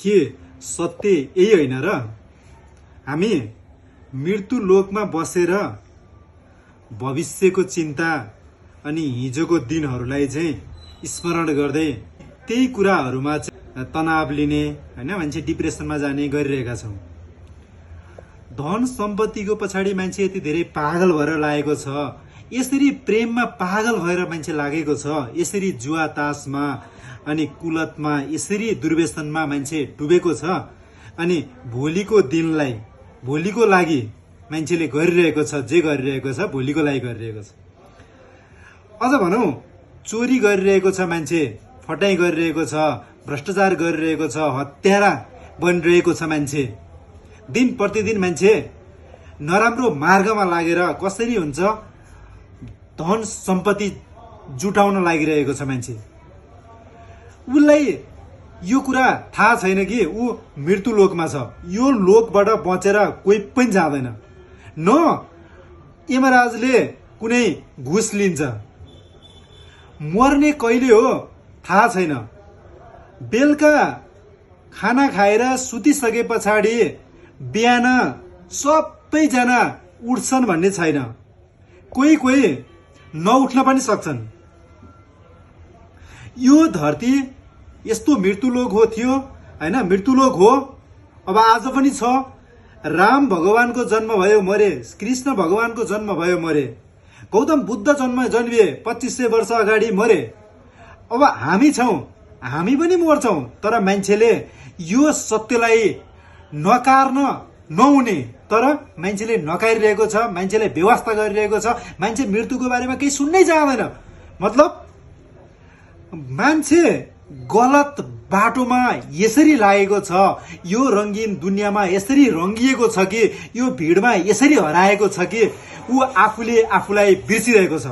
के सत्य यही होइन र? हामी मृत्यु लोकमा बसेर भविष्यको चिन्ता अनि हिजोको दिनहरूलाई चाहिँ स्मरण गर्दै त्यही कुराहरूमा चाहिँ तनाव लिने हैन, मान्छे डिप्रेसनमा जाने गरिरहेका छौँ। धन सम्पत्तिको पछाडि मान्छे यति धेरै पागल भएर लागेको छ, यसरी प्रेममा पागल भएर मान्छे लागेको छ, यसरी जुवा तासमा अनि कुलतमा यसरी दुर्व्यसनमा मान्छे डुबेको छ। अनि भोलिको दिनलाई, भोलिको लागि मान्छेले गरिरहेको छ, जे गरिरहेको छ भोलिको लागि गरिरहेको छ। अझ भनौँ चोरी गरिरहेको छ मान्छे, फटाइ गरिरहेको छ, भ्रष्टाचार गरिरहेको छ, हत्यारा बनिरहेको छ मान्छे। दिन प्रतिदिन मान्छे नराम्रो मार्गमा लागेर कसरी हुन्छ धन सम्पत्ति जुटाउन लागिरहेको छ मान्छे। उसलाई यो कुरा थाहा छैन कि ऊ मृत्यु लोकमा छ, यो लोकबाट बचेर कोही पनि जाँदैन। न यमराजले कुनै घुस लिन्छ, मर्ने कहिले हो थाहा छैन। बेलुका खाना खाएर सुतिसके पछाडि बिहान सबैजना उठ्छन् भन्ने छैन, कोही कोही नउठ्न पनि सक्छन्। यो धरती यस्तो मृत्युलोक हो थियो हैन, मृत्युलोक हो, अब आज पनि छ। राम भगवानको जन्म भयो मरे, कृष्ण भगवानको जन्म भयो मरे, गौतम बुद्ध जन्मिए 2500 वर्ष अगाडि मरे। अब हामी छौँ, हामी पनि मर्छौँ। तर मान्छेले यो सत्यलाई नकार्न नहुने, तर मान्छेले नकारिरहेको छ, मान्छेले व्यवस्था गरिरहेको छ। मान्छे मृत्युको बारेमा केही सुन्नै चाहदैन। मतलब मान्छे गलत बाटोमा यसरी लागेको छ, यो रंगीन दुनियाँमा यसरी रंगिएको छ कि, यो भिडमा यसरी हराएको छ कि ऊ आफूले आफूलाई बिर्सिरहेको छ।